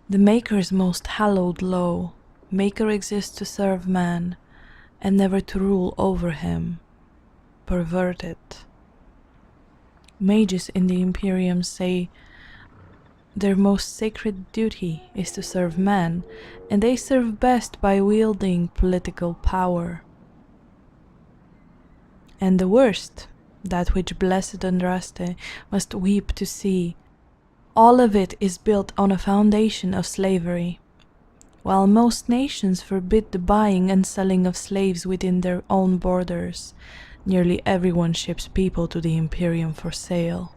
The Maker's most hallowed law. Maker exists to serve man, and never to rule over him. Perverted. Mages in the Imperium say their most sacred duty is to serve man, and they serve best by wielding political power. And the worst, that which blessed Andraste must weep to see, all of it is built on a foundation of slavery. While most nations forbid the buying and selling of slaves within their own borders, nearly everyone ships people to the Imperium for sale.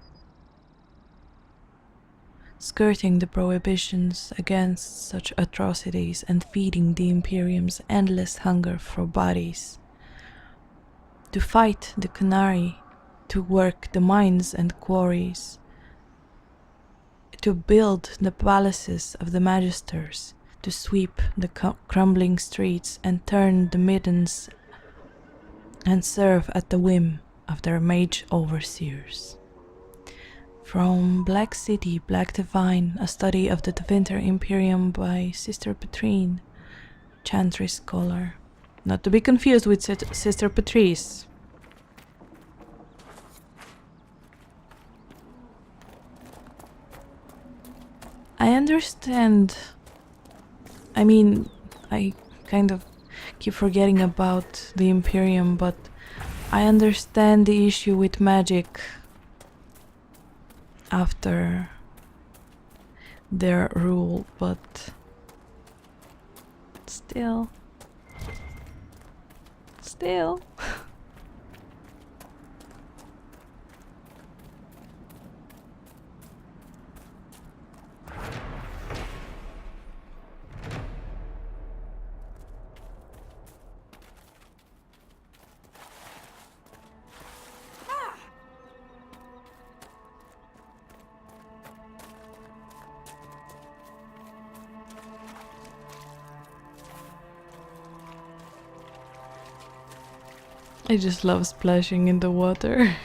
Skirting the prohibitions against such atrocities and feeding the Imperium's endless hunger for bodies. To fight the Canary, to work the mines and quarries, to build the palaces of the magisters, to sweep the crumbling streets and turn the middens and serve at the whim of their mage overseers. From Black City, Black Divine, a study of the Winter Imperium by Sister Petrine, Chantry scholar. Not to be confused with Sister Patrice. I understand. I mean, I kind of keep forgetting about the Imperium, but I understand the issue with magic after their rule, but still. I just love splashing in the water.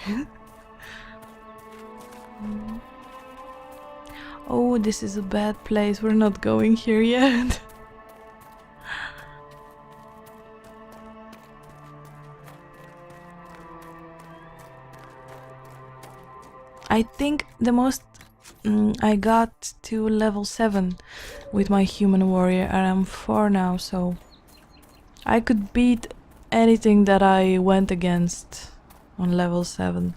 Oh, this is a bad place. We're not going here yet. I think the most I got to level 7 with my human warrior, and I'm 4 now, so I could beat anything that I went against on level 7.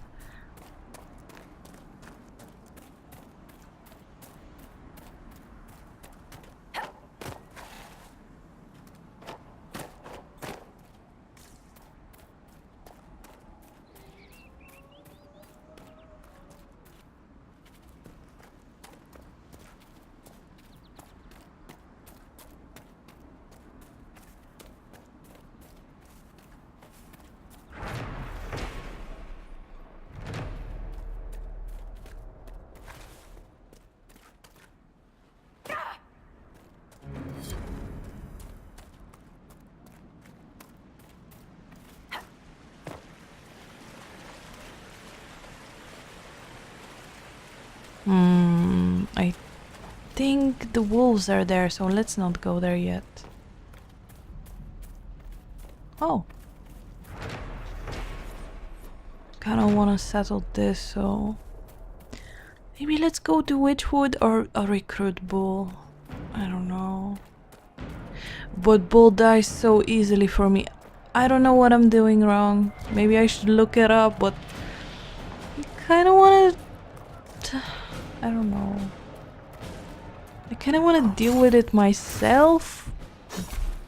I think the wolves are there, so let's not go there yet. Oh. Kinda wanna settle this, so maybe let's go to Witchwood or a recruit bull. I don't know. But bull dies so easily for me. I don't know what I'm doing wrong. Maybe I should look it up, but I kinda wanna... I don't know. I kinda wanna deal with it myself,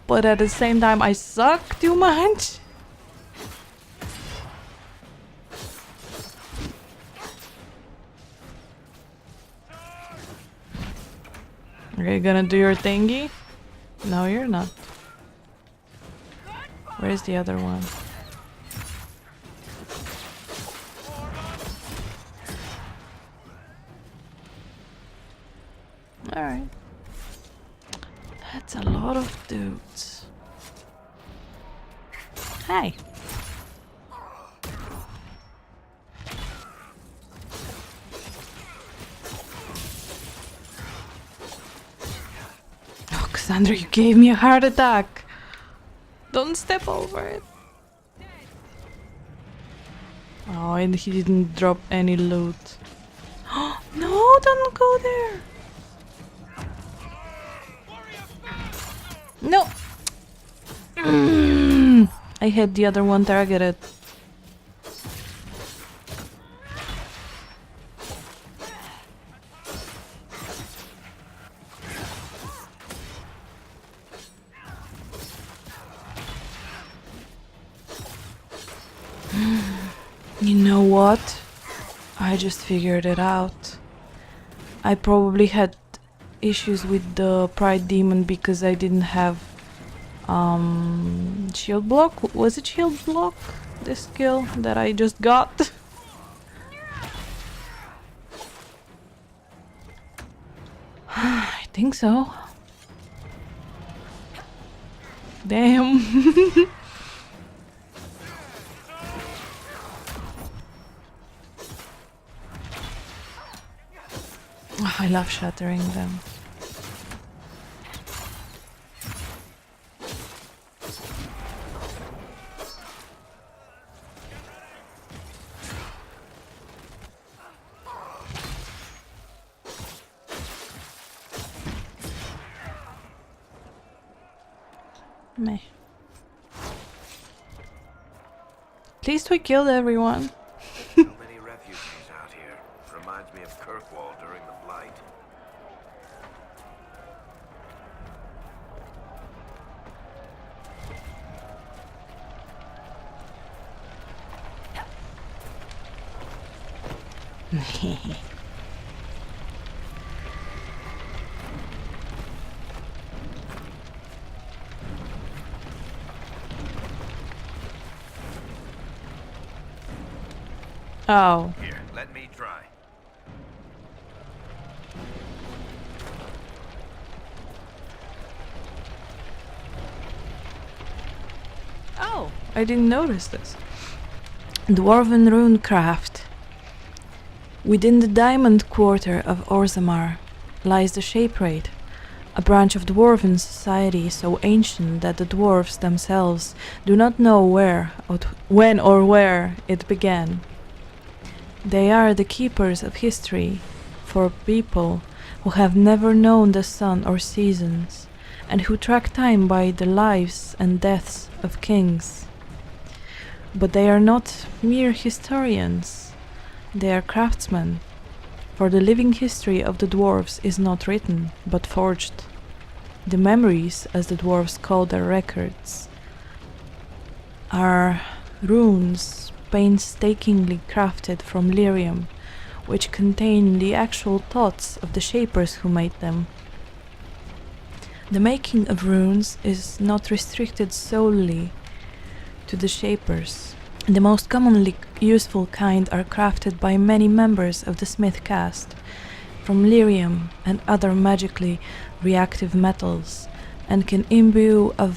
but at the same time I suck too much. Are you gonna do your thingy? No, you're not. Where's the other one? Alright. That's a lot of dudes. Hey! Cassandra, you gave me a heart attack. Don't step over it. Oh, and he didn't drop any loot. No, don't go there. No. I had the other one targeted. You know what? I just figured it out. I probably had issues with the Pride Demon because I didn't have shield block. Was it shield block? The skill that I just got? I think so. Damn. I love shattering them. Meh. At least we killed everyone. So many refugees out here. Reminds me of Kirkwall during the Blight. Oh. Here, let me try. Oh, I didn't notice this. Dwarven Runecraft. Within the Diamond Quarter of Orzammar lies the Shaperate, a branch of Dwarven society so ancient that the dwarves themselves do not know when or where it began. They are the keepers of history for people who have never known the sun or seasons, and who track time by the lives and deaths of kings. But they are not mere historians, they are craftsmen, for the living history of the dwarves is not written, but forged. The memories, as the dwarves call their records, are runes painstakingly crafted from lyrium, which contain the actual thoughts of the shapers who made them. The making of runes is not restricted solely to the shapers. The most commonly useful kind are crafted by many members of the smith caste, from lyrium and other magically reactive metals, and can imbue a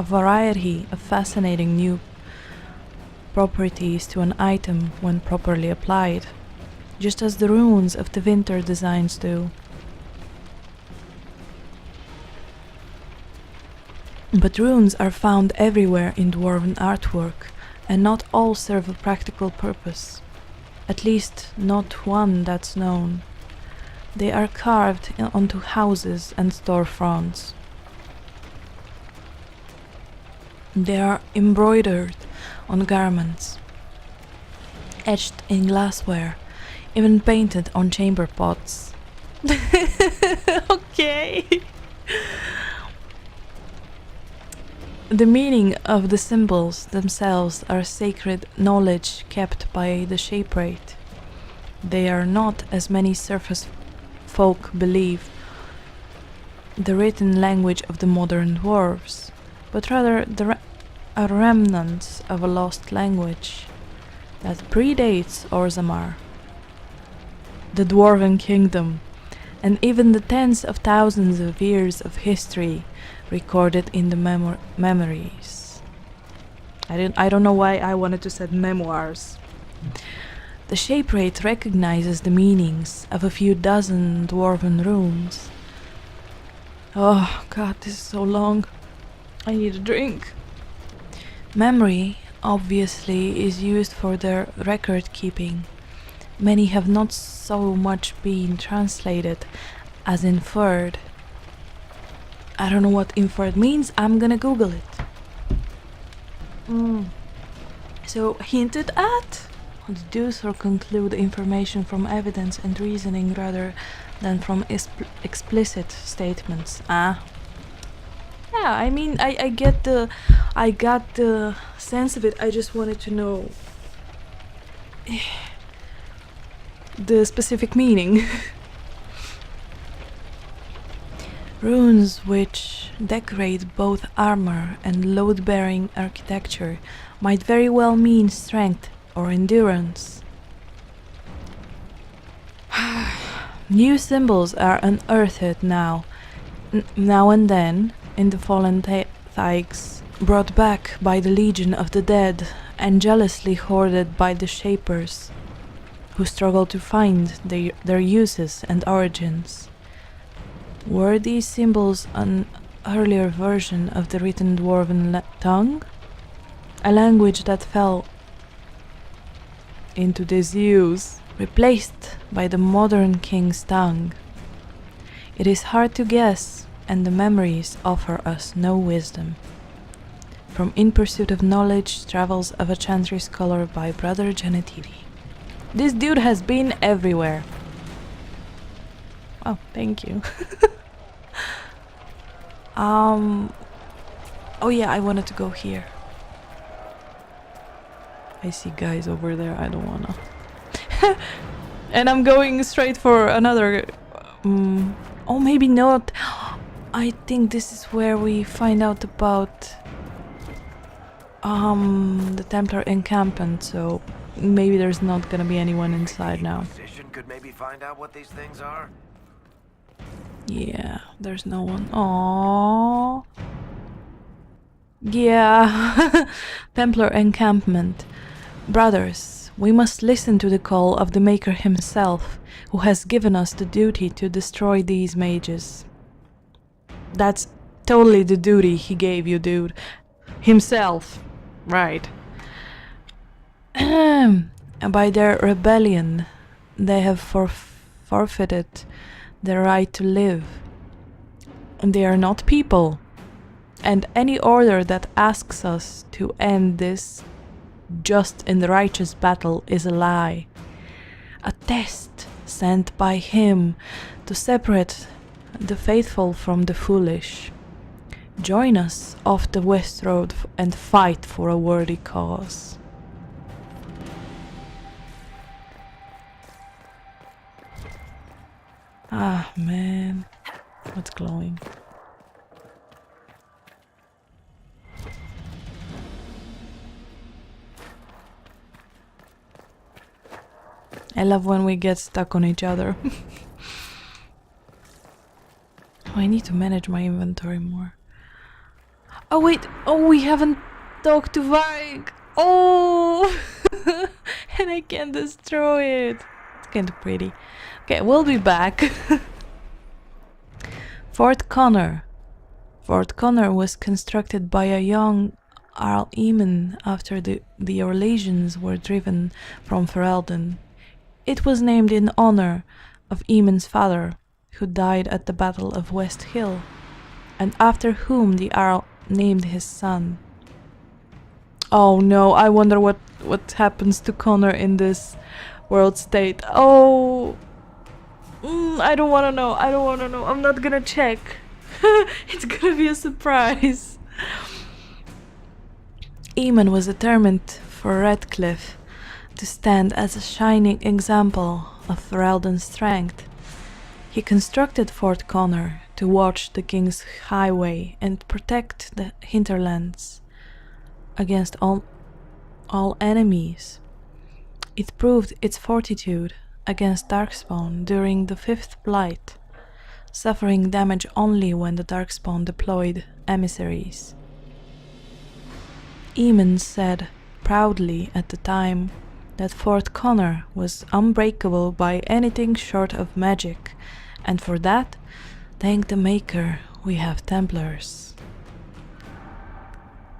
variety of fascinating new properties to an item when properly applied, just as the runes of the winter designs do. But runes are found everywhere in dwarven artwork, and not all serve a practical purpose. At least not one that's known. They are carved onto houses and storefronts. They are embroidered on garments, etched in glassware, even painted on chamber pots. Okay. The meaning of the symbols themselves are sacred knowledge kept by the Shaperate. They are not, as many surface folk believe, the written language of the modern dwarves, but rather a remnant of a lost language that predates Orzammar, the Dwarven Kingdom, and even the tens of thousands of years of history recorded in the memories. I don't know why I wanted to say memoirs. The Shaperate recognizes the meanings of a few dozen dwarven runes, Oh god, this is so long. I need a drink. Memory, obviously, is used for their record keeping. Many have not so much been translated as inferred. I don't know what inferred means, I'm gonna Google it. So, hinted at? Deduce or conclude information from evidence and reasoning rather than from explicit statements. Ah. Yeah, I mean, I got the sense of it. I just wanted to know the specific meaning. Runes which decorate both armor and load-bearing architecture might very well mean strength or endurance. New symbols are unearthed now and then in the fallen Thaigs, brought back by the Legion of the Dead and jealously hoarded by the Shapers, who struggle to find their uses and origins. Were these symbols an earlier version of the written Dwarven tongue? A language that fell into disuse, replaced by the modern king's tongue. It is hard to guess, and the memories offer us no wisdom. From In Pursuit of Knowledge, Travels of a Chantry Scholar by Brother Genetivi. This dude has been everywhere. Oh, thank you. Oh yeah, I wanted to go here. I see guys over there, I don't wanna. And I'm going straight for another... oh, maybe not. I think this is where we find out about the Templar encampment, so maybe there's not gonna be anyone inside now. Inquisition could maybe find out what these things are. Yeah, there's no one. Aww. Yeah. Templar encampment. Brothers, we must listen to the call of the Maker himself, who has given us the duty to destroy these mages. That's totally the duty he gave you, dude. Himself. Right. And by their rebellion, they have forfeited their right to live. They are not people. And any order that asks us to end this just and righteous battle is a lie. A test sent by him to separate the faithful from the foolish. Join us off the West Road and fight for a worthy cause. Ah, man. What's glowing? I love when we get stuck on each other. Oh, I need to manage my inventory more. Oh wait, oh, we haven't talked to Varg. Oh, and I can't destroy it. It's kind of pretty. Okay, we'll be back. Fort Connor. Fort Connor was constructed by a young Earl Eamon after the Orlesians were driven from Ferelden. It was named in honor of Eamon's father, who died at the Battle of West Hill, and after whom the Earl named his son. Oh no, I wonder what happens to Connor in this world state. Oh, I don't want to know. I don't want to know. I'm not gonna check. It's gonna be a surprise. Eamon was determined for Redcliffe to stand as a shining example of Ferelden's strength. He constructed Fort Connor to watch the King's Highway and protect the hinterlands against all enemies. It proved its fortitude against Darkspawn during the Fifth Blight, suffering damage only when the Darkspawn deployed emissaries. Eamon said proudly at the time that Fort Connor was unbreakable by anything short of magic, and for that thanked the Maker We have Templars.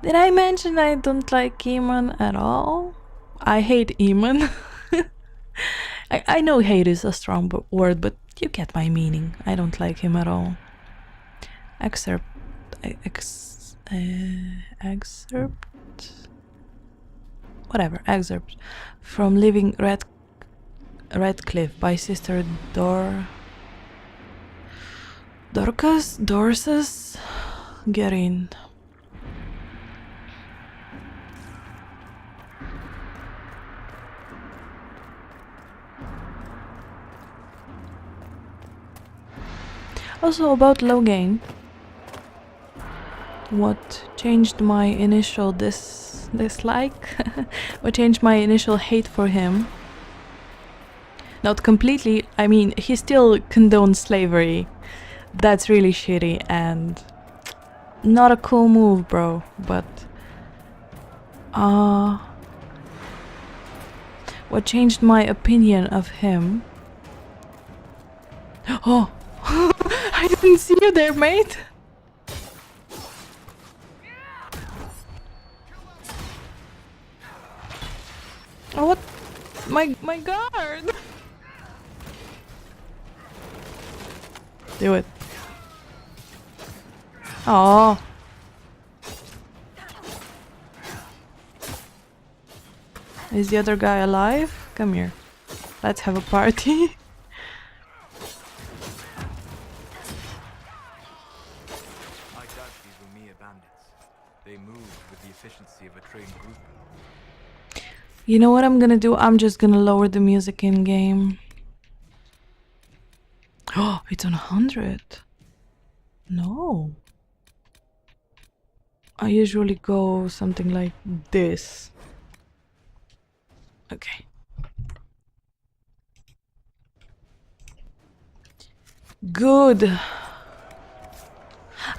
Did I mention I don't like Eamon at all? I hate Eamon. I know hate is a strong word, but you get my meaning. I don't like him at all. Excerpt. Excerpt from Living Redcliffe by Sister Dorcas Guerin. Also about Loghain. What changed my initial dislike? What changed my initial hate for him? Not completely, I mean, he still condones slavery. That's really shitty and not a cool move, bro, but what changed my opinion of him? Oh, I didn't see you there, mate. Oh, what? My guard! Do it. Oh. Is the other guy alive? Come here. Let's have a party. I doubt these were mere bandits. They moved with the efficiency of a trained group. You know what I'm gonna do? I'm just gonna lower the music in game. Oh, it's on 100. No. I usually go something like this. Okay. Good.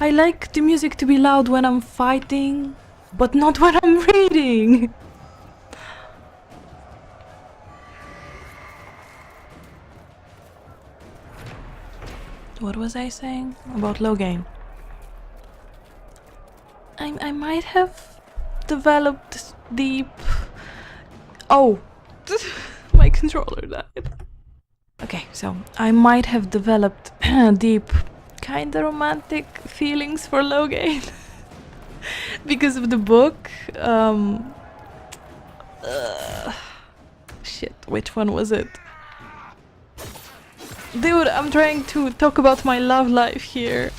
I like the music to be loud when I'm fighting, but not when I'm reading. What was I saying about Loghain? I might have developed deep... Oh! My controller died. Okay, so I might have developed deep, kinda romantic feelings for Loghain. Because of the book. Shit, which one was it? Dude, I'm trying to talk about my love life here.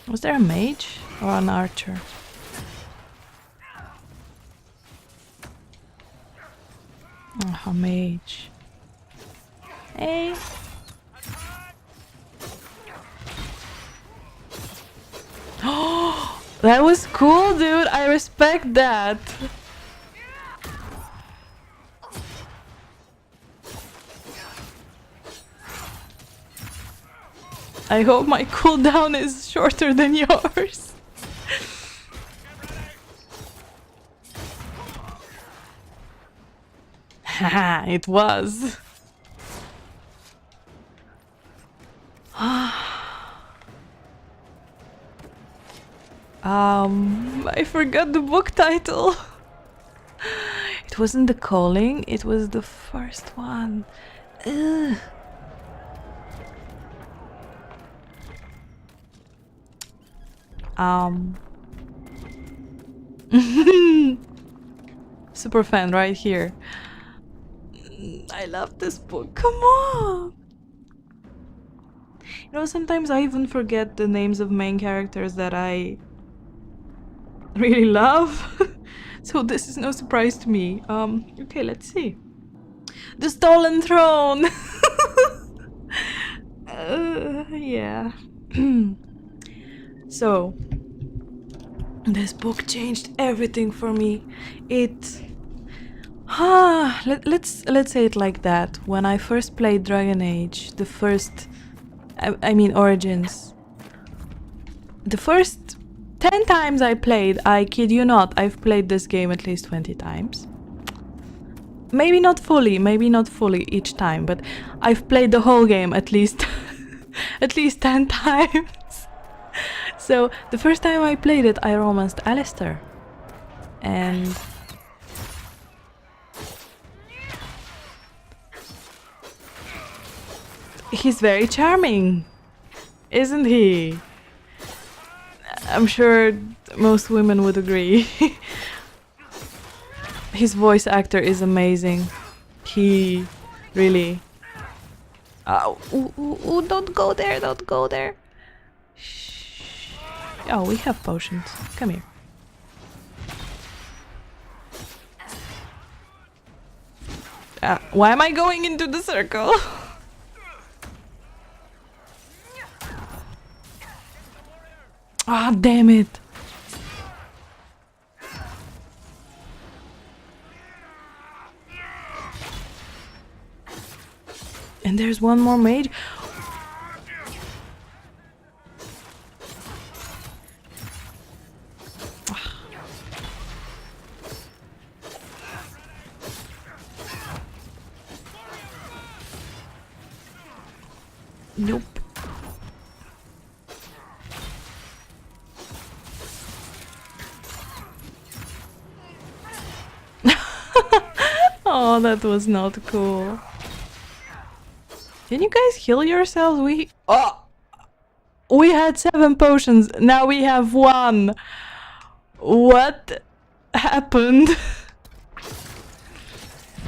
Was there a mage or an archer? Oh, a mage. Hey. Oh, that was cool, dude. I respect that. I hope my cooldown is shorter than yours. Haha, it was. I forgot the book title. It wasn't The Calling, it was the first one. Ugh. Super fan right here. I love this book, come on! You know, sometimes I even forget the names of main characters that I really love. So this is no surprise to me. Okay, let's see. The Stolen Throne! Yeah. So, this book changed everything for me. Let's say it like that. When I first played Dragon Age, the first, I mean Origins, the first 10 times I played, I kid you not, I've played this game at least 20 times. Maybe not fully each time, but I've played the whole game at least at least 10 times. So the first time I played it, I romanced Alistair. And he's very charming, isn't he? I'm sure most women would agree. His voice actor is amazing. He really... ooh, don't go there, don't go there. Shh. Oh, we have potions. Come here. Why am I going into the circle? Ah, damn it. And there's one more mage. Nope. Oh, that was not cool. Can you guys heal yourselves? We had 7 potions. Now we have 1. What happened?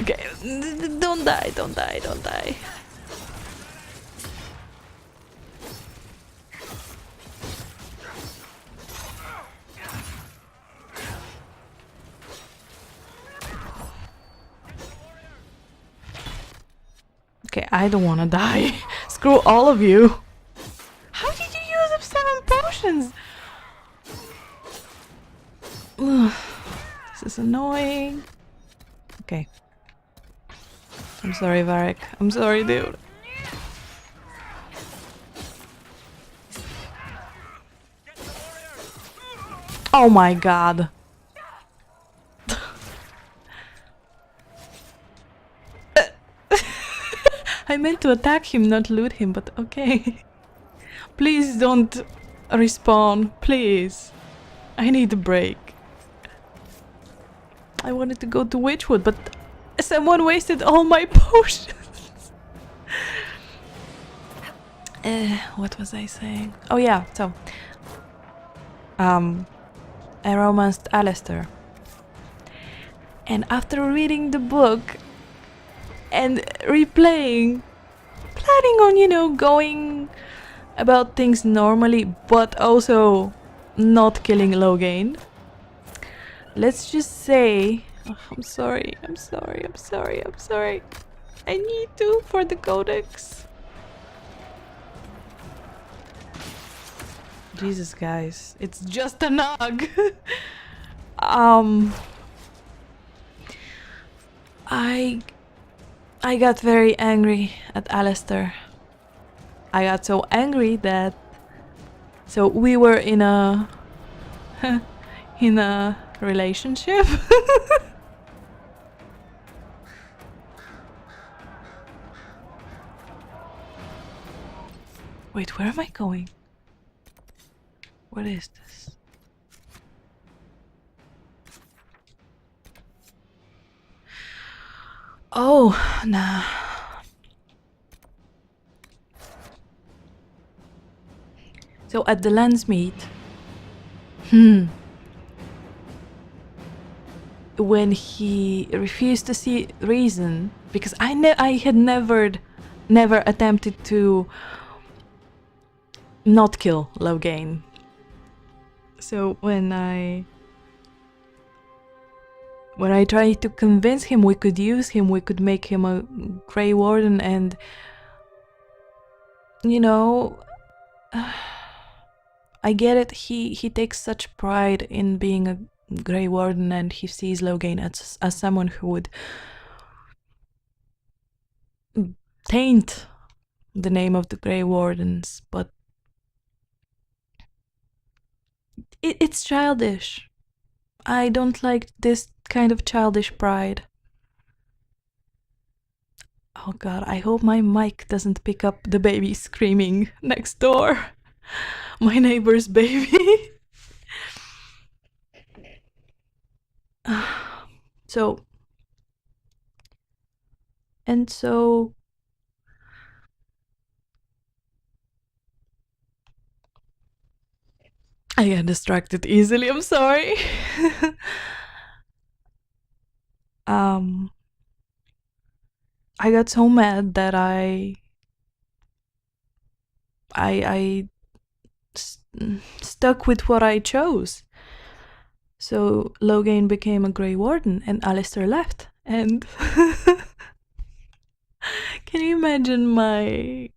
Okay, don't die, don't die, don't die. Okay, I don't wanna die. Screw all of you. How did you use up 7 potions? Ugh, this is annoying. Okay. I'm sorry, Varric. I'm sorry, dude. Oh my god. I meant to attack him, not loot him, but okay. Please don't respawn, please. I need a break. I wanted to go to Witchwood, but someone wasted all my potions. What was I saying? Oh yeah, so... I romanced Alistair. And after reading the book and replaying, planning on, you know, going about things normally, but also not killing Loghain. Let's just say... Oh, I'm sorry, I'm sorry, I'm sorry, I'm sorry. I need to for the codex. Jesus, guys, it's just a nog. I got very angry at Alistair. I got so angry that... So we were in a... in a relationship. Wait, where am I going? What is this? Oh, nah. So at the Landsmeet, when he refused to see reason, because I had never attempted to not kill Loghain. So when I tried to convince him we could use him, we could make him a Grey Warden, and you know, I get it, he takes such pride in being a Grey Warden, and he sees Loghain as someone who would taint the name of the Grey Wardens, but It's childish. I don't like this kind of childish pride. Oh god, I hope my mic doesn't pick up the baby screaming next door. My neighbor's baby. So I get distracted easily, I'm sorry. I got so mad that I stuck with what I chose. So Loghain became a Grey Warden and Alistair left. And can you imagine my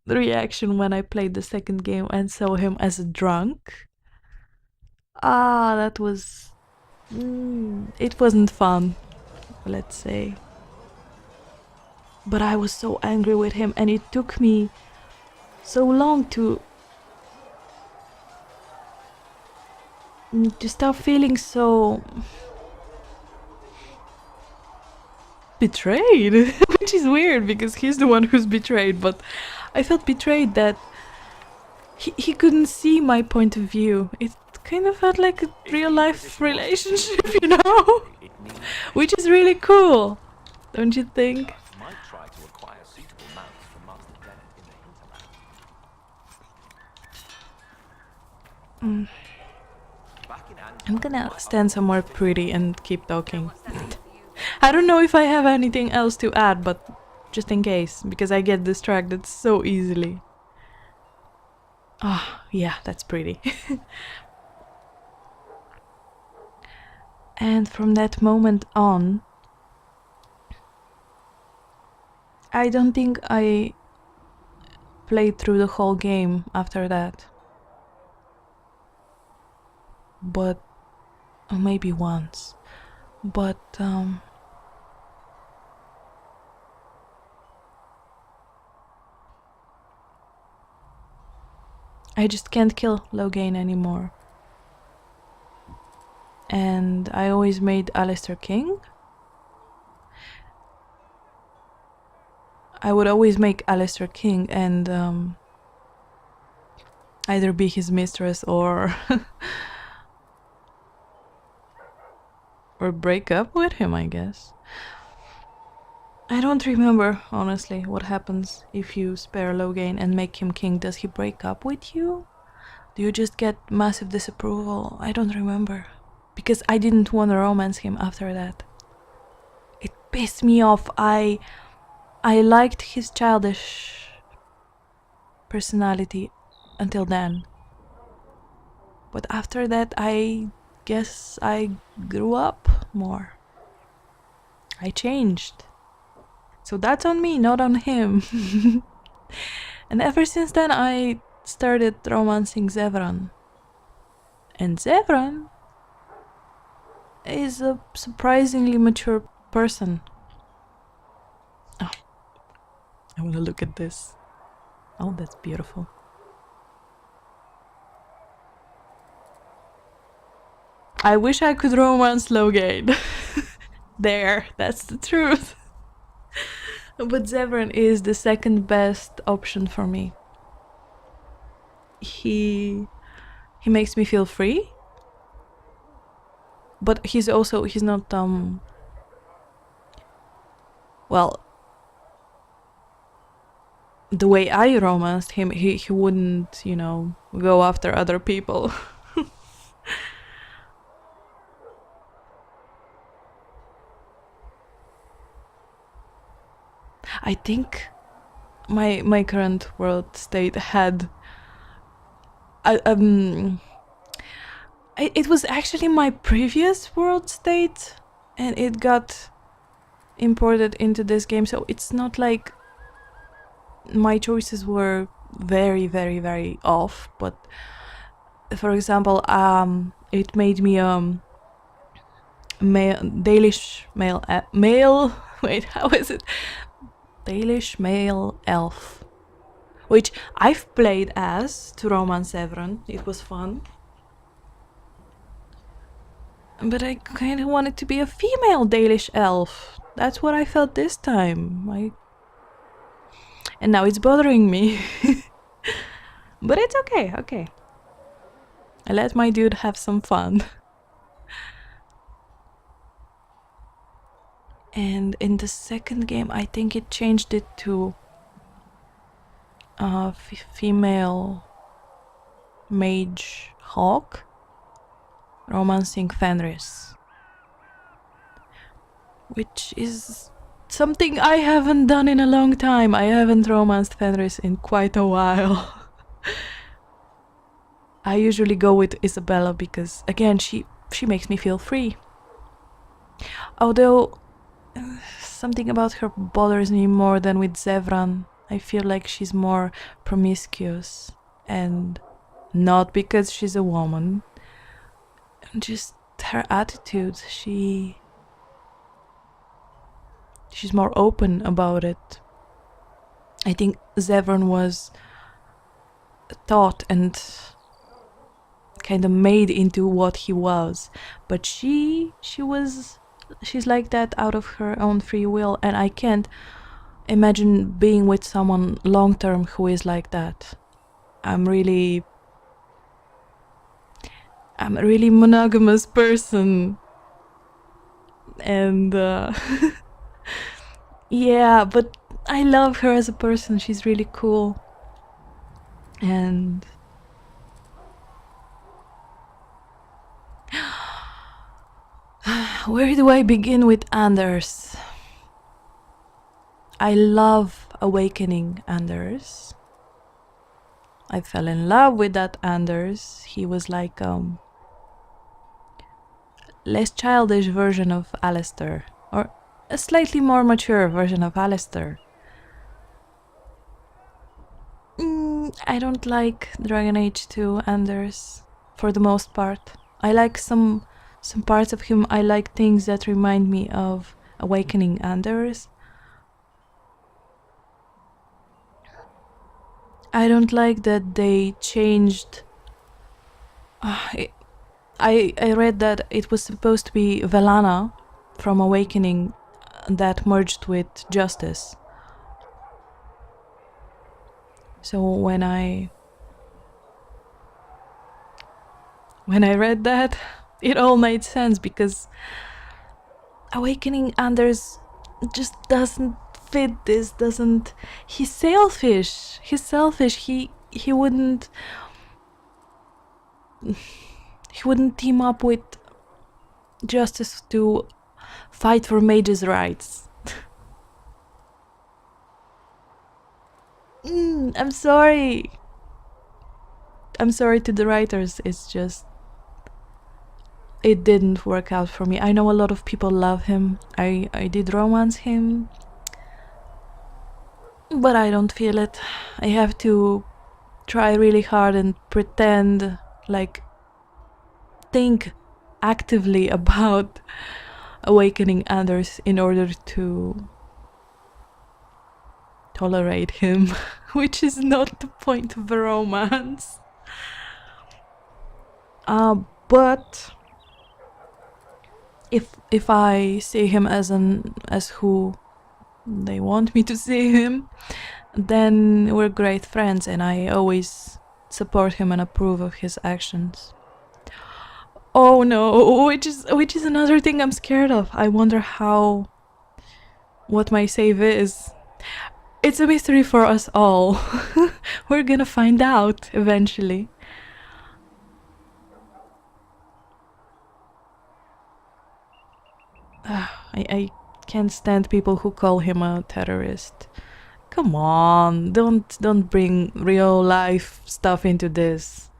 reaction when I played the second game and saw him as a drunk? That was... it wasn't fun, let's say. But I was so angry with him, and it took me so long to stop feeling so betrayed. Which is weird because he's the one who's betrayed, but I felt betrayed that he couldn't see my point of view. It kind of felt like a real life relationship, you know? Which is really cool, don't you think? I'm gonna stand somewhere pretty and keep talking. I don't know if I have anything else to add, but just in case, because I get distracted so easily. Yeah, that's pretty. And from that moment on, I don't think I played through the whole game after that. But maybe once. But I just can't kill Loghain anymore. And I always made Alistair king. I would always make Alistair king and either be his mistress or or break up with him, I guess. I don't remember, honestly, what happens if you spare Loghain and make him king. Does he break up with you? Do you just get massive disapproval? I don't remember. Because I didn't want to romance him after that. It pissed me off. I liked his childish personality until then. But after that, I guess I grew up more. I changed. So that's on me, not on him. And ever since then, I started romancing Zevran. And Zevran is a surprisingly mature person. Oh, I want to look at this. Oh, that's beautiful. I wish I could romance Loghain. There, that's the truth. But Zevran is the second best option for me. He makes me feel free. But he's not well, the way I romanced him, he wouldn't, you know, go after other people. I think my current world state had it was actually my previous world state and it got imported into this game, so it's not like my choices were very, very, very off. But for example, it made me Dalish male wait, how is it? Dalish male elf, which I've played as to romance Zevran. It was fun. But I kind of wanted to be a female Dalish elf. That's what I felt this time. And now it's bothering me. But it's okay, okay. I let my dude have some fun. And in the second game, I think it changed it to a female mage hawk romancing Fenris, which is something I haven't done in a long time. I haven't romanced Fenris in quite a while. I usually go with Isabella because, again, she makes me feel free. Although something about her bothers me more than with Zevran. I feel like she's more promiscuous, and not because she's a woman. Just her attitude. She's more open about it. I think Zevran was taught and kind of made into what he was, but she's like that out of her own free will, and I can't imagine being with someone long term who is like that. I'm a really monogamous person, and yeah, but I love her as a person. She's really cool. And where do I begin with Anders? I love Awakening Anders. I fell in love with that Anders. He was like less childish version of Alistair, or a slightly more mature version of Alistair. I don't like Dragon Age 2 Anders for the most part. I like some parts of him. I like things that remind me of Awakening Anders. I don't like that they changed. I read that it was supposed to be Velana from Awakening that merged with Justice. So when I read that, it all made sense, because Awakening Anders just doesn't fit this. He's selfish. He wouldn't team up with Justice to fight for mages' rights. I'm sorry to the writers. It's just, it didn't work out for me. I know a lot of people love him. I did romance him, but I don't feel it. I have to try really hard and pretend, like, think actively about awakening others in order to tolerate him, which is not the point of a romance. But if I see him as who they want me to see him, then we're great friends, and I always support him and approve of his actions. Oh no, which is another thing I'm scared of. I wonder what my save is. It's a mystery for us all. We're gonna find out eventually. I can't stand people who call him a terrorist. Come on, don't bring real life stuff into this.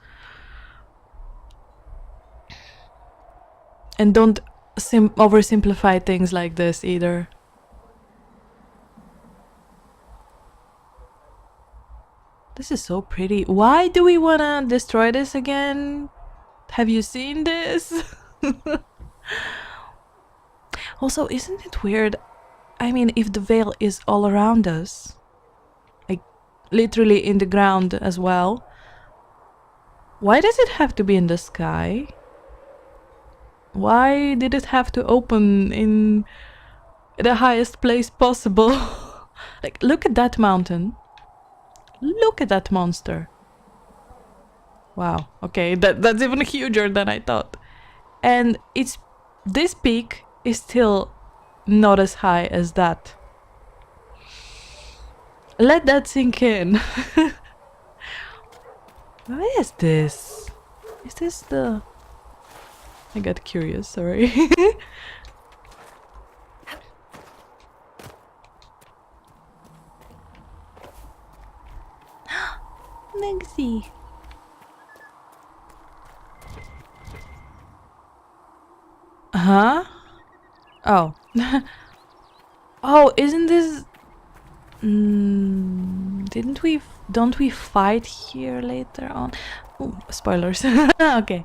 And don't oversimplify things like this either. This is so pretty. Why do we wanna destroy this again? Have you seen this? Also, isn't it weird? I mean, if the veil is all around us, like literally in the ground as well, why does it have to be in the sky? Why did it have to open in the highest place possible? Like, look at that mountain. Look at that monster. Wow, okay, that's even huger than I thought. And this peak is still not as high as that. Let that sink in. What is this? Is this the... I got curious, sorry. Nexi. Huh? Oh. Oh, isn't this... Don't we fight here later on? Ooh, spoilers. Okay.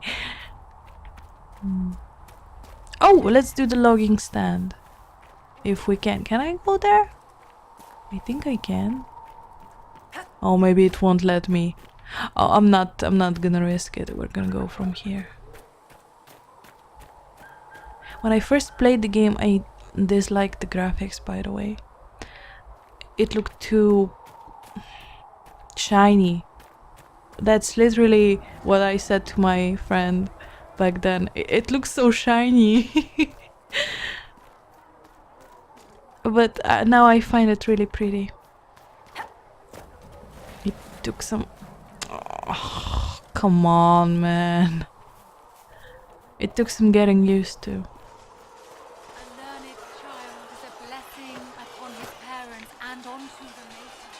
Oh, let's do the logging stand. If we can. Can I go there? I think I can. Oh, maybe it won't let me. Oh, I'm not gonna risk it. We're gonna go from here. When I first played the game, I disliked the graphics, by the way. It looked too shiny. That's literally what I said to my friend back then. It looks so shiny. But now I find it really pretty. It took some... Oh, come on, man. It took some getting used to. A learned child is a blessing upon his parents and onto the nation.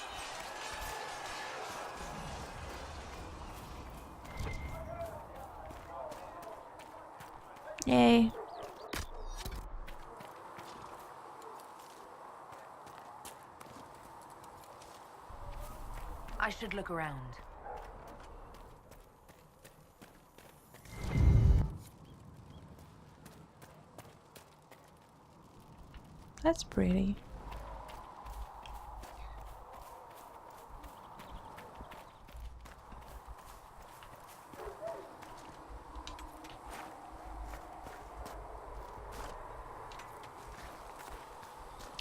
Yay. I should look around. That's pretty.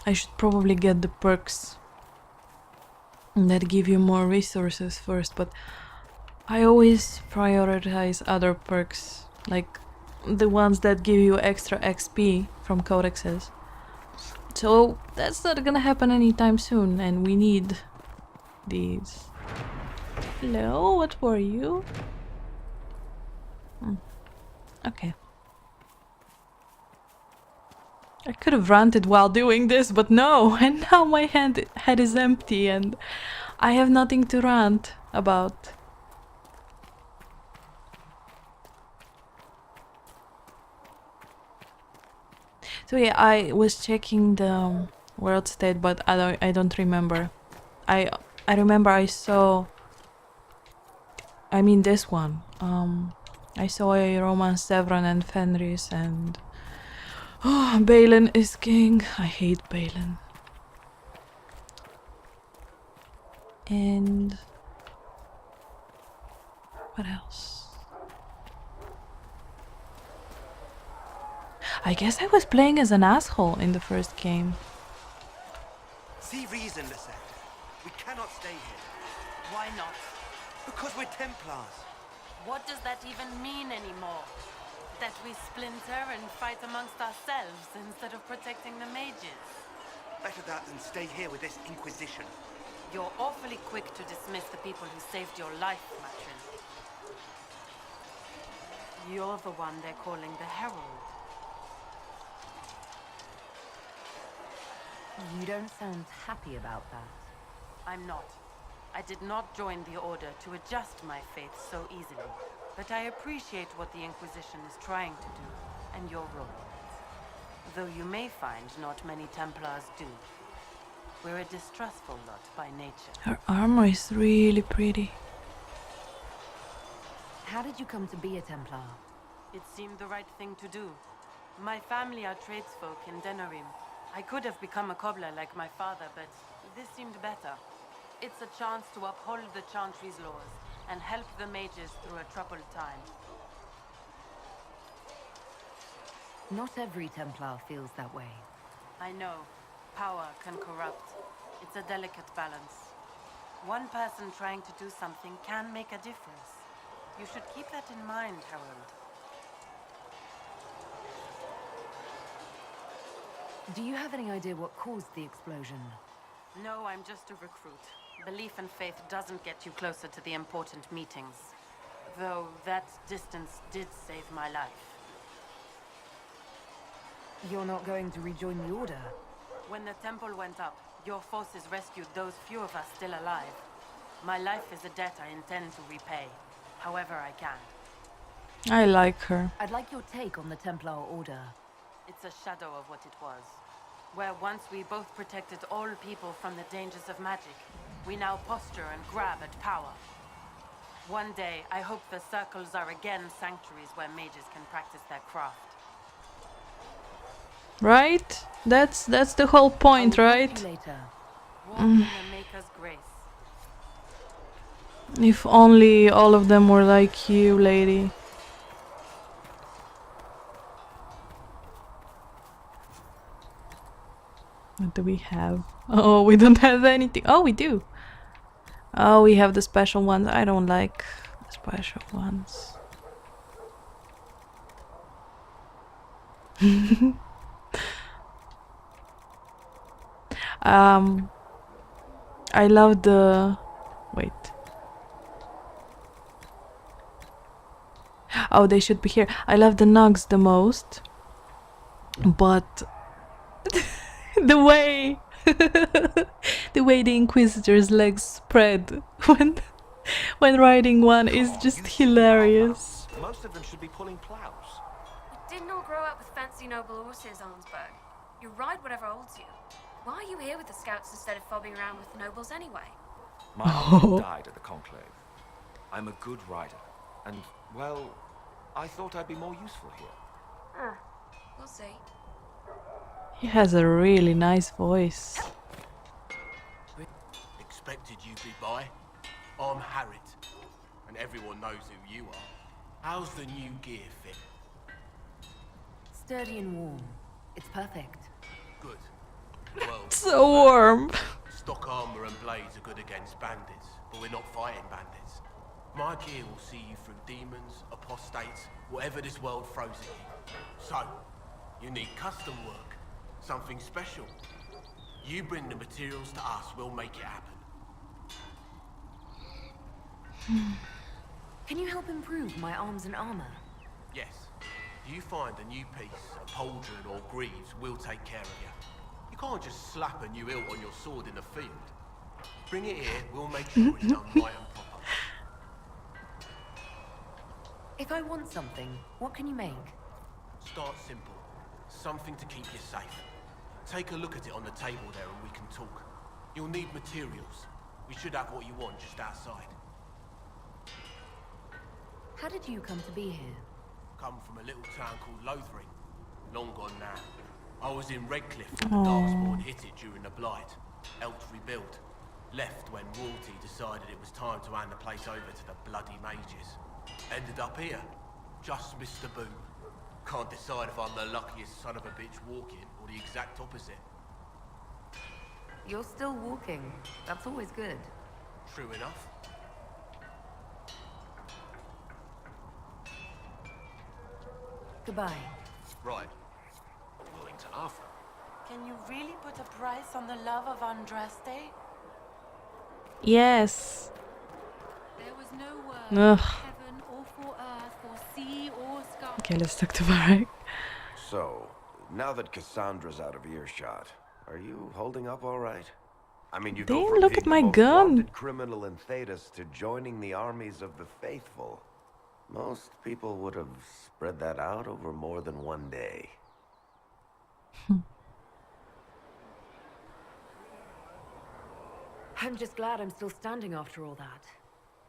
I should probably get the perks that give you more resources first, but I always prioritize other perks, like the ones that give you extra XP from codexes. So that's not gonna happen anytime soon, and we need these. Hello, what were you? Okay. I could have ranted while doing this, but no, and now my head is empty and I have nothing to rant about. So yeah, I was checking the world state, but I don't remember. I remember I saw... I mean this one. I saw a Roman Sevron and Fenris, and... Oh, Balin is king. I hate Balin. And... what else? I guess I was playing as an asshole in the first game. See reason, Lisette. We cannot stay here. Why not? Because we're Templars. What does that even mean anymore? That we splinter and fight amongst ourselves instead of protecting the mages? Better that than stay here with this Inquisition. You're awfully quick to dismiss the people who saved your life, Matrin. You're the one they're calling the Herald. You don't sound happy about that. I'm not. I did not join the Order to adjust my faith so easily. But I appreciate what the Inquisition is trying to do, and your role in it. Though you may find not many Templars do. We're a distrustful lot by nature. Her armor is really pretty. How did you come to be a Templar? It seemed the right thing to do. My family are tradesfolk in Denerim. I could have become a cobbler like my father, but this seemed better. It's a chance to uphold the Chantry's laws and help the mages through a troubled time. Not every Templar feels that way. I know. Power can corrupt. It's a delicate balance. One person trying to do something can make a difference. You should keep that in mind, Harold. Do you have any idea what caused the explosion? No, I'm just a recruit. Belief and faith doesn't get you closer to the important meetings. Though that distance did save my life. You're not going to rejoin the Order? When the temple went up, your forces rescued those few of us still alive. My life is a debt I intend to repay, however I can. I like her. I'd like your take on the Templar Order. It's a shadow of what it was. Where once we both protected all people from the dangers of magic, we now posture and grab at power. One day, I hope the circles are again sanctuaries where mages can practice their craft. Right? That's the whole point, I'll right? talk to you later. Walk in the Maker's grace. If only all of them were like you, lady. What do we have? Oh, we don't have anything. Oh, we do. Oh, we have the special ones. I don't like the special ones. I love the... Wait. Oh, they should be here. I love the nugs the most. But... the way... the way the Inquisitor's legs spread when riding one is just hilarious. Most of them should be pulling plows. You did not grow up with fancy noble horses, Arnsberg. You ride whatever holds you. Why are you here with the scouts instead of fobbing around with the nobles anyway? My uncle died at the conclave. I'm a good rider, and, well, I thought I'd be more useful here. We'll see. He has a really nice voice. Expected you, big boy. I'm Harriet, and everyone knows who you are. How's the new gear fit? Sturdy and warm. It's perfect. Good. Well, So warm. stock armor and blades are good against bandits, but we're not fighting bandits. My gear will see you through demons, apostates, whatever this world throws at you. So, you need custom work, something special. You bring the materials to us, we'll make it happen. Can you help improve my arms and armor? Yes. If you find a new piece, a pauldron or greaves, we'll take care of you. You can't just slap a new hilt on your sword in the field. Bring it here, we'll make sure it's done right and proper. If I want something, what can you make? Start simple. Something to keep you safe. Take a look at it on the table there and we can talk. You'll need materials. We should have what you want just outside. How did you come to be here? Come from a little town called Loghain. Long gone now. I was in Redcliffe when the Darkspawn hit it during the Blight. Helped rebuild. Left when royalty decided it was time to hand the place over to the bloody mages. Ended up here. Just missed the boom. Can't decide if I'm the luckiest son of a bitch walking or the exact opposite. You're still walking. That's always good. True enough. Goodbye. Right. Willing to offer. Can you really put a price on the love of Andraste? Yes. There was no word Ugh. for heaven or for earth, for sea or sky. Okay, let's talk to Varric. So, now that Cassandra's out of earshot, are you holding up all right? I mean, you go Damn, from look being at the my most gun. wanted criminal in Thedas to joining the armies of the faithful. Most people would have spread that out over more than one day. I'm just glad I'm still standing after all that.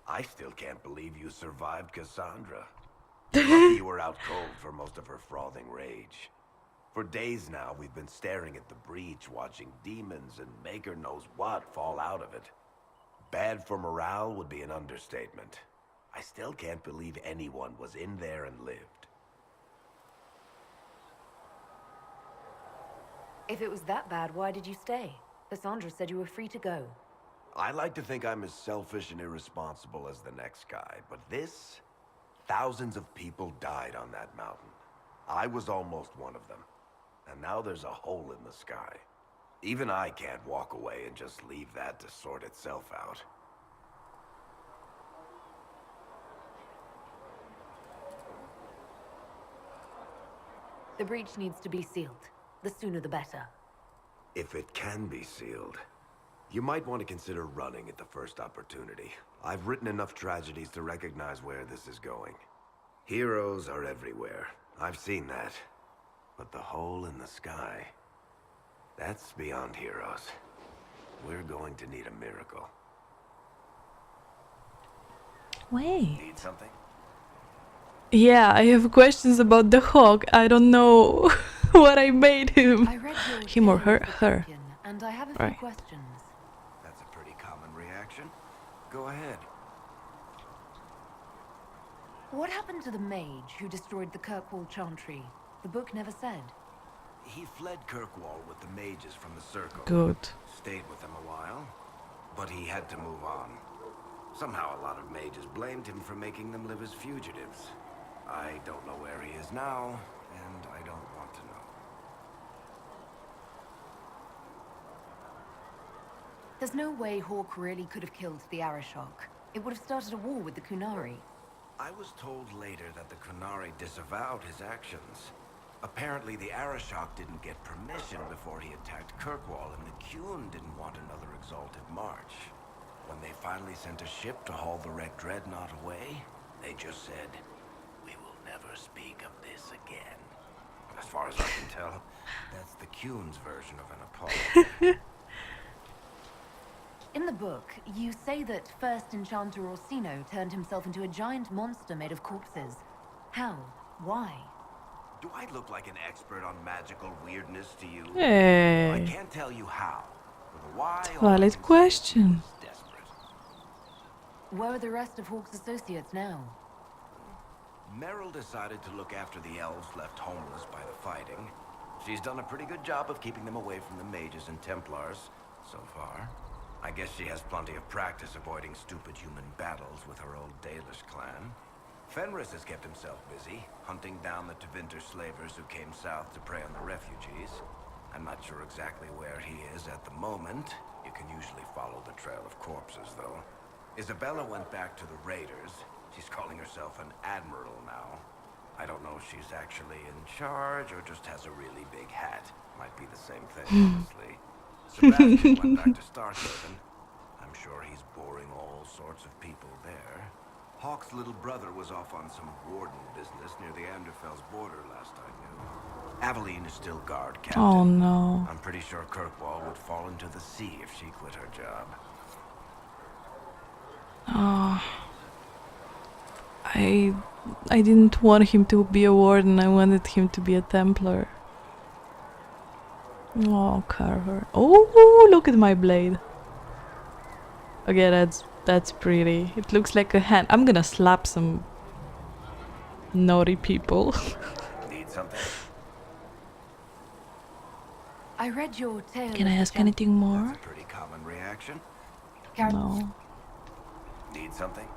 I still can't believe you survived Cassandra. Lucky you were out cold for most of her frothing rage. For days now, we've been staring at the breach, watching demons and maker knows what fall out of it. Bad for morale would be an understatement. I still can't believe anyone was in there and lived. If it was that bad, why did you stay? Cassandra said you were free to go. I like to think I'm as selfish and irresponsible as the next guy, but this... Thousands of people died on that mountain. I was almost one of them. And now there's a hole in the sky. Even I can't walk away and just leave that to sort itself out. The breach needs to be sealed. The sooner the better. If it can be sealed, you might want to consider running at the first opportunity. I've written enough tragedies to recognize where this is going. Heroes are everywhere. I've seen that. But the hole in the sky, that's beyond heroes. We're going to need a miracle. Wait. Need something? Yeah, I have questions about the hawk. I don't know what I made him. I read your Him or tale of her? the Her. champion, and I have a few Right. questions. That's a pretty common reaction. Go ahead. What happened to the mage who destroyed the Kirkwall Chantry? The book never said. He fled Kirkwall with the mages from the circle. Good. Stayed with them a while, but he had to move on. Somehow a lot of mages blamed him for making them live as fugitives. I don't know where he is now, and I don't want to know. There's no way Hawk really could have killed the Arashok. It would have started a war with the Kunari. I was told later that the Kunari disavowed his actions. Apparently the Arashok didn't get permission before he attacked Kirkwall, and the Qun didn't want another exalted march. When they finally sent a ship to haul the Red Dreadnought away, they just said, "We will never speak of this again." As far as I can tell, that's the Qun's version of an apology. In the book, you say that first Enchanter Orsino turned himself into a giant monster made of corpses. How? Why? Do I look like an expert on magical weirdness to you? I Hey. can't tell you how. But the why, all I Valid can say question. is desperate. Where are the rest of Hawk's associates now? Meryl decided to look after the elves left homeless by the fighting. She's done a pretty good job of keeping them away from the mages and Templars, so far. I guess she has plenty of practice avoiding stupid human battles with her old Dalish clan. Fenris has kept himself busy, hunting down the Tevinter slavers who came south to prey on the refugees. I'm not sure exactly where he is at the moment. You can usually follow the trail of corpses, though. Isabella went back to the raiders. She's calling herself an admiral now. I don't know if she's actually in charge or just has a really big hat. Might be the same thing, honestly. Sebastian went back to Starkhaven. I'm sure he's boring all sorts of people there. Hawk's little brother was off on some warden business near the Anderfell's border last I knew. Aveline is still guard captain. Oh no. I'm pretty sure Kirkwall would fall into the sea if she quit her job. Oh. I didn't want him to be a warden. I wanted him to be a Templar. Oh, Carver. Oh, look at my blade. Okay, that's pretty. It looks like a hand. I'm gonna slap some naughty people. Need something? I read your tale. Can I of the ask anything more? That's a pretty common reaction. No. Need something?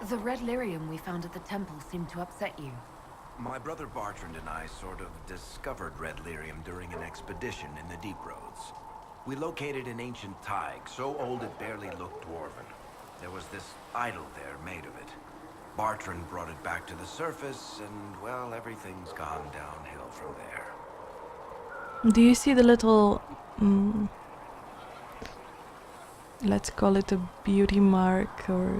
The red lyrium we found at the temple seemed to upset you. My brother Bartrand and I sort of discovered red lyrium during an expedition in the Deep Roads. We located an ancient Tig, so old it barely looked dwarven. There was this idol there made of it. Bartrand brought it back to the surface, and, well, everything's gone downhill from there. Do you see the little, let's call it a beauty mark or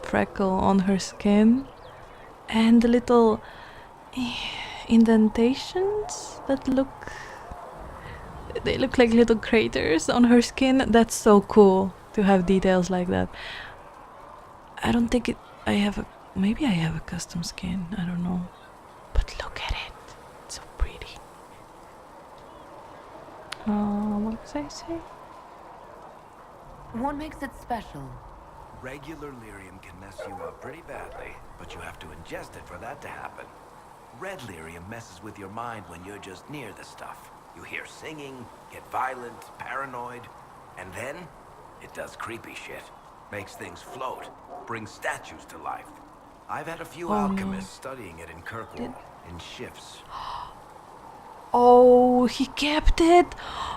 freckle on her skin? And the little indentations that they look like little craters on her skin. That's so cool to have details like that. I don't think maybe I have a custom skin, I don't know. But look at it, it's so pretty. What was I saying? What makes it special? Regular lyrium can mess you up pretty badly, but you have to ingest it for that to happen. Red lyrium messes with your mind when you're just near the stuff. You hear singing, get violent, paranoid, and then it does creepy shit. Makes things float, brings statues to life. I've had a few alchemists studying it in Kirkwall, in shifts. Oh, he kept it.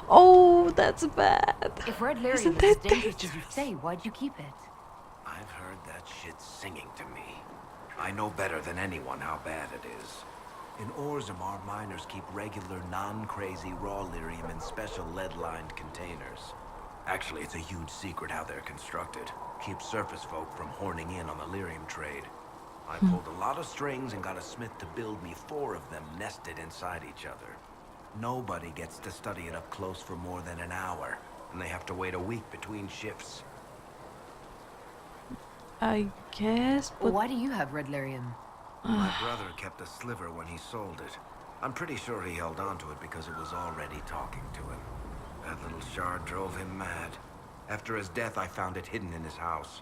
Oh, that's bad. If red lyrium Isn't is as that dangerous as you dangerous? say, why'd you keep it? I've heard that shit singing to me. I know better than anyone how bad it is. In Orzammar, miners keep regular, non-crazy raw lyrium in special lead-lined containers. Actually, it's a huge secret how they're constructed. Keeps surface folk from horning in on the lyrium trade. I pulled a lot of strings and got a smith to build me 4 of them nested inside each other. Nobody gets to study it up close for more than an hour, and they have to wait a week between shifts. I guess, but Why do you have red lyrium? My brother kept a sliver when he sold it. I'm pretty sure he held on to it because it was already talking to him. That little shard drove him mad. After his death, I found it hidden in his house.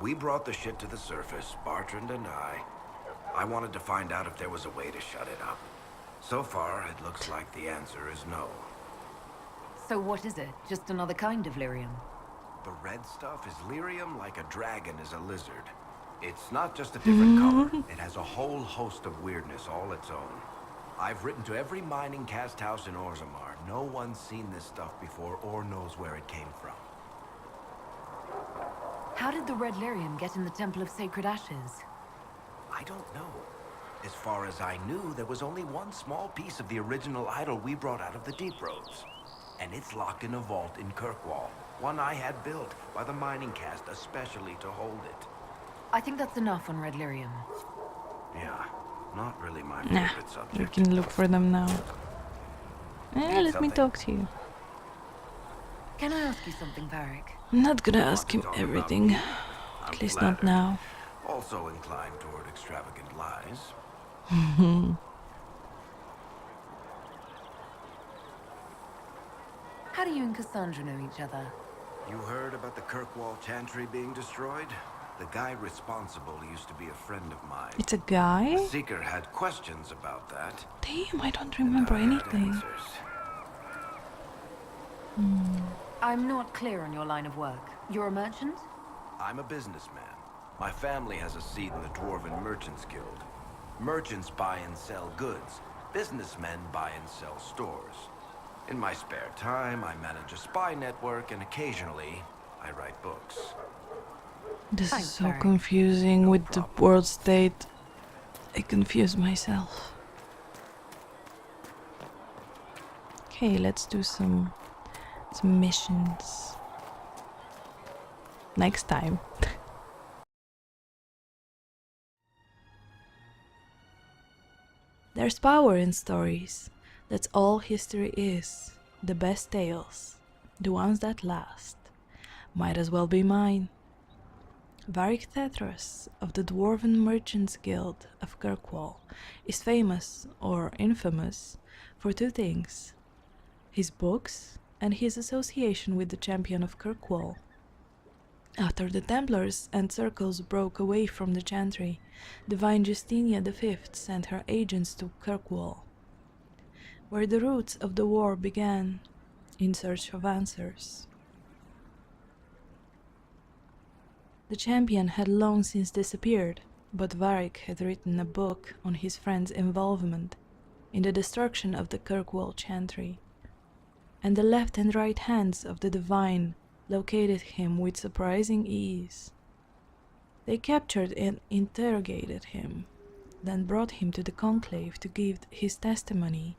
We brought the shit to the surface, Bartrand and I. I wanted to find out if there was a way to shut it up. So far, it looks like the answer is no. So what is it? Just another kind of lyrium? The red stuff is lyrium like a dragon is a lizard. It's not just a different color. It has a whole host of weirdness all its own. I've written to every mining cast house in Orzammar. No one's seen this stuff before or knows where it came from. How did the red lyrium get in the Temple of Sacred Ashes? I don't know. As far as I knew, there was only one small piece of the original idol we brought out of the Deep Roads. And it's locked in a vault in Kirkwall. One I had built by the mining cast especially to hold it. I think that's enough on red lyrium. Yeah, not really my nah, favorite we subject. can look for them now. Let me something? talk to you. Can I ask you something, Varric? I'm not gonna ask him Talk about everything. me. At I'm least not flattered. now. Also inclined toward extravagant lies. How do you and Cassandra know each other? You heard about the Kirkwall Chantry being destroyed? The guy responsible used to be a friend of mine. It's a guy? The Seeker had questions about that. Damn, I don't and remember I had anything. answers. I'm not clear on your line of work. You're a merchant? I'm a businessman. My family has a seat in the Dwarven Merchants Guild. Merchants buy and sell goods. Businessmen buy and sell stores. In my spare time, I manage a spy network, and occasionally, I write books. This Thanks, is so Barry. confusing No with problem. the world state. I confuse myself. Okay, let's do some missions. Next time. There's power in stories. That's all history is. The best tales. The ones that last. Might as well be mine. Varric Thethras of the Dwarven Merchants Guild of Kirkwall is famous, or infamous, for 2 things: his books and his association with the champion of Kirkwall. After the Templars and Circles broke away from the Chantry, Divine Justinia V sent her agents to Kirkwall, where the roots of the war began, in search of answers. The champion had long since disappeared, but Varric had written a book on his friend's involvement in the destruction of the Kirkwall Chantry, and the left and right hands of the Divine located him with surprising ease. They captured and interrogated him, then brought him to the Conclave to give his testimony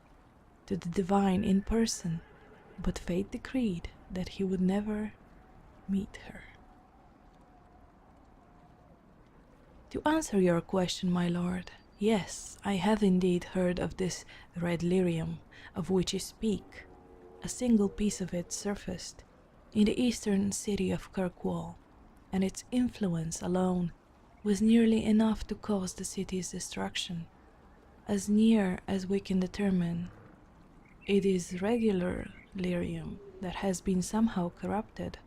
to the Divine in person, but fate decreed that he would never meet her. To answer your question, my lord, yes, I have indeed heard of this red lyrium of which you speak. A single piece of it surfaced in the eastern city of Kirkwall, and its influence alone was nearly enough to cause the city's destruction. As near as we can determine, it is regular lyrium that has been somehow corrupted.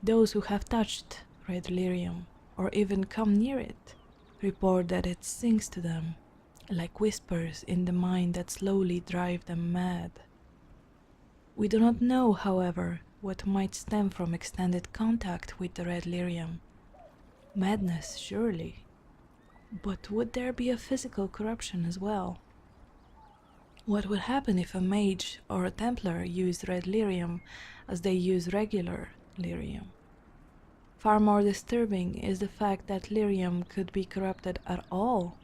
Those who have touched red lyrium, or even come near it, report that it sings to them like whispers in the mind that slowly drive them mad. We do not know, however, what might stem from extended contact with the red lyrium. Madness, surely. But would there be a physical corruption as well? What would happen if a mage or a Templar used red lyrium as they use regular lyrium? Far more disturbing is the fact that lyrium could be corrupted at all.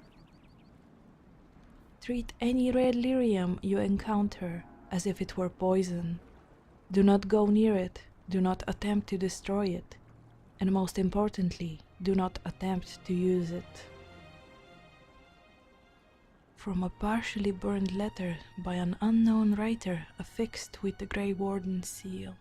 Treat any red lyrium you encounter as if it were poison. Do not go near it, do not attempt to destroy it, and most importantly, do not attempt to use it. From a partially burned letter by an unknown writer affixed with the Grey Warden's seal.